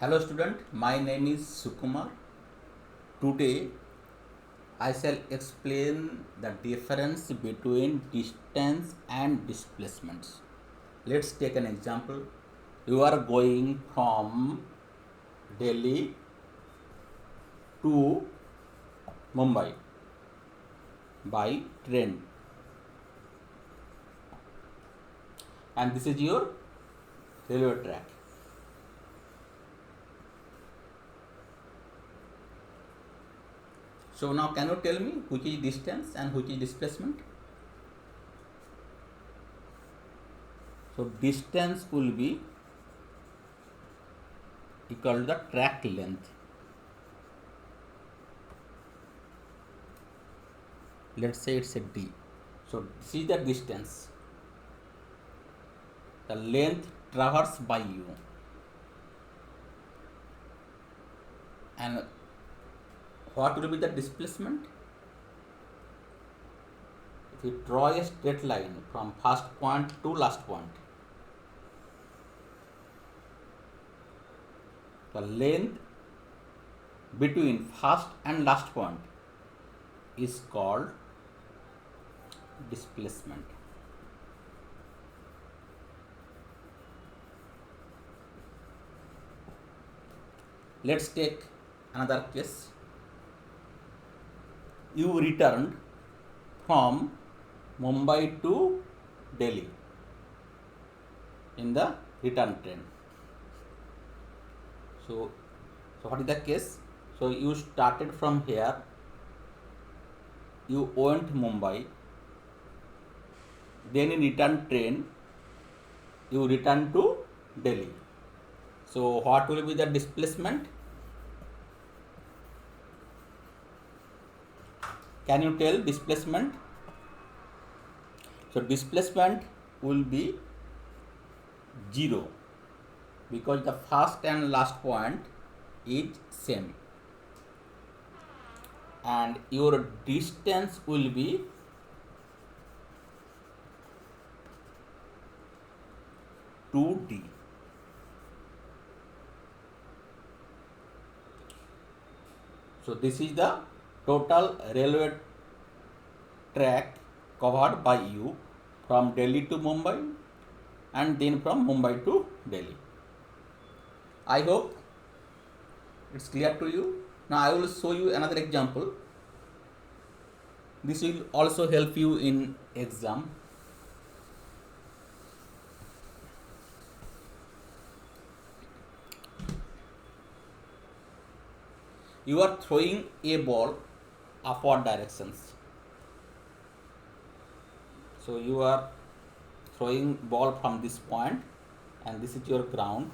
Hello student, my name is Sukumar. Today I shall explain the difference between distance and displacements. Let's take an example. You are going from Delhi to Mumbai by train, and this is your railway track. So now can you tell me which is distance and which is displacement? So distance will be equal to the track length. Let's say it's a D. So this is the distance, the length traversed by you, and what will be the displacement? If you draw a straight line from first point to last point, the length between first and last point is called displacement. Let's take another case. You returned from Mumbai to Delhi in the return train. So what is the case? So you started from here, you went Mumbai, then in return train you return to Delhi. So what will be the displacement? Can you tell displacement? So displacement will be 0 because the first and last point is same, and your distance will be (2d). So this is the total railway track covered by you from Delhi to Mumbai and then from Mumbai to Delhi. I hope it's clear to you. Now I will show you another example. This will also help you in exam. You are throwing a ball upward directions. So you are throwing ball from this point, and this is your ground.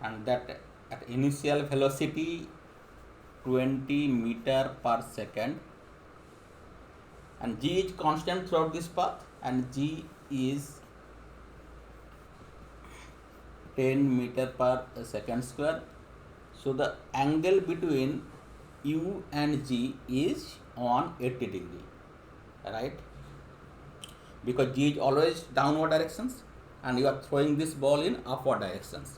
And that at initial velocity 20 meter per second, and g is constant throughout this path, and g is 10 meter per second square. So the angle between u and g is 180 degree, right? Because g is always downward directions and you are throwing this ball in upward directions.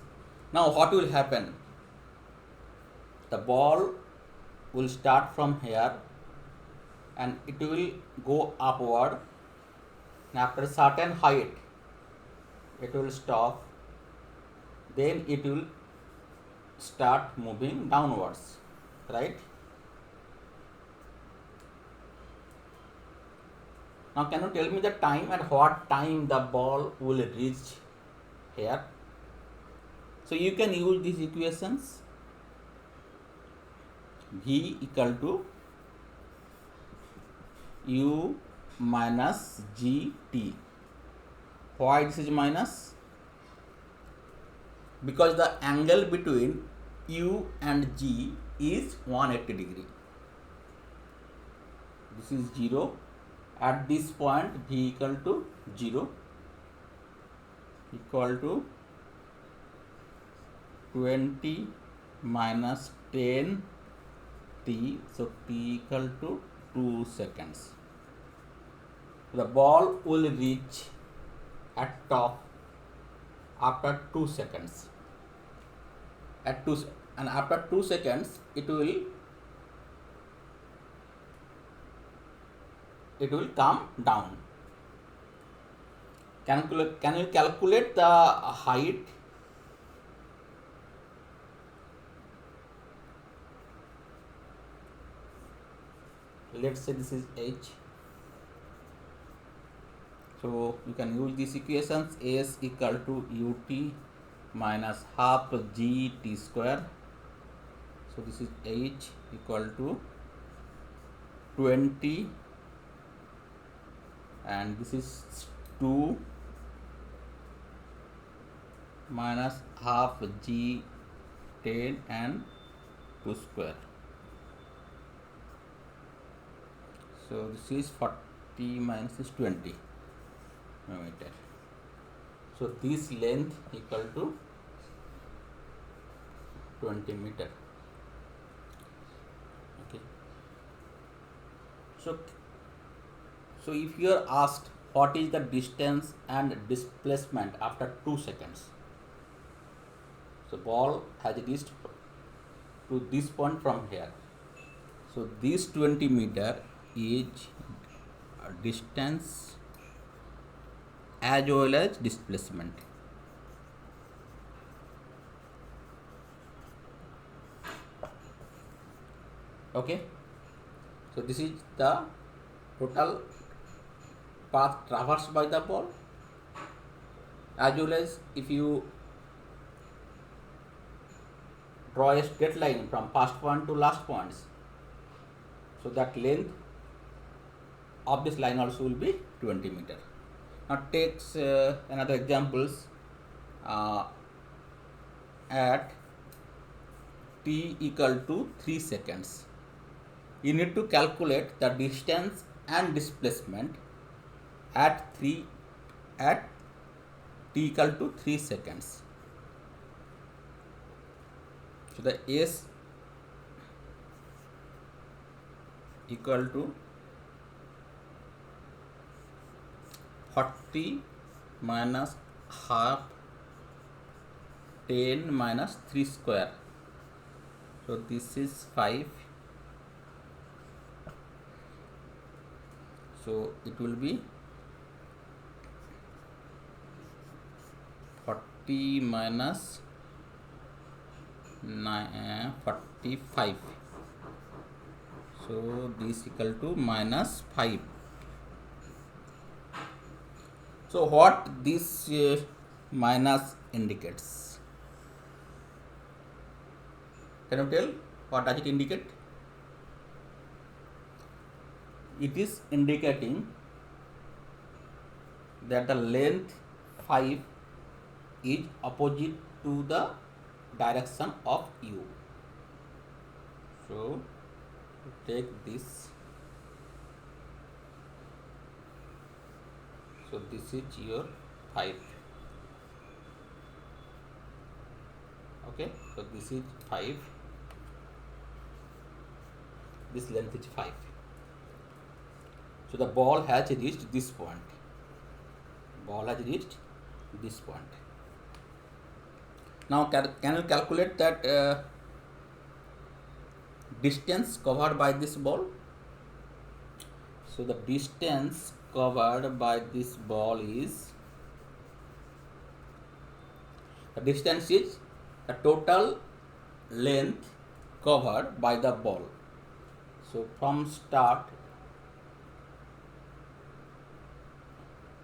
Now what will happen? The ball will start from here and it will go upward, and after a certain height it will stop, then it will start moving downwards, right? Now can you tell me the time, at what time the ball will reach here? So you can use these equations. V equal to U minus GT. Why this is minus? Because the angle between U and G is 180 degree. This is 0. At this point V equal to 0 equal to 20 minus 10 t, so t equal to 2 seconds. The ball will reach at top after 2 seconds. And after 2 seconds it will come down. Can you calculate the height? Let's say this is h. So you can use these equations. S equal to ut minus half gt square. So this is h equal to 20 and this is 2 minus half g 10 and 2 square. So this is 40 minus this 20 millimeter. So this length equal to 20 meter. Okay. So if you are asked what is the distance and displacement after 2 seconds, so ball has reached to this point from here. So this 20 meter is distance as well as displacement. Okay, so this is the total path traversed by the ball, as well as if you draw a straight line from first point to last points, so that length of this line also will be 20 meter. Now takes another examples at t equal to 3 seconds. You need to calculate the distance and displacement at t equal to 3 seconds. So the S equal to 40 minus half 10 minus 3 square. So this is 5. So it will be 40 minus 45. So this equal to minus 5. So what this minus indicates? Can you tell what does it indicate? It is indicating that the length 5 is opposite to the direction of u. So take this. So this is your 5. Okay, so this is 5. This length is 5. So the ball has reached this point. Ball has reached this point. Now can you calculate that distance covered by this ball? So the distance covered by this ball is, the distance is the total length covered by the ball. So from start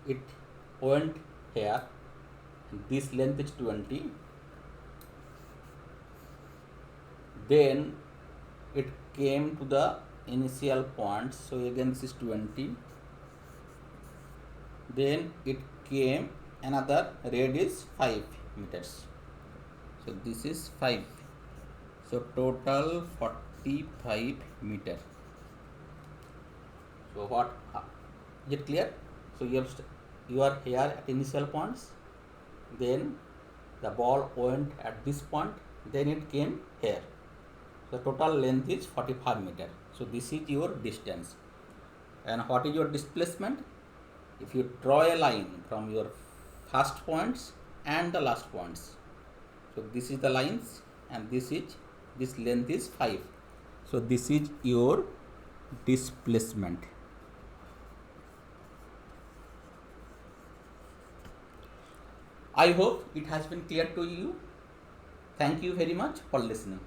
it went here, this length is 20, then it came to the initial point, so again this is 20, then it came another radius 5 meters, so this is 5, so total 45 meter. So what is it clear? So you are here at initial points, then the ball went at this point, then it came here. The total length is 45 meter. So this is your distance. And what is your displacement? If you draw a line from your first points and the last points. So this is the lines and this length is 5. So this is your displacement. I hope it has been clear to you. Thank you very much for listening.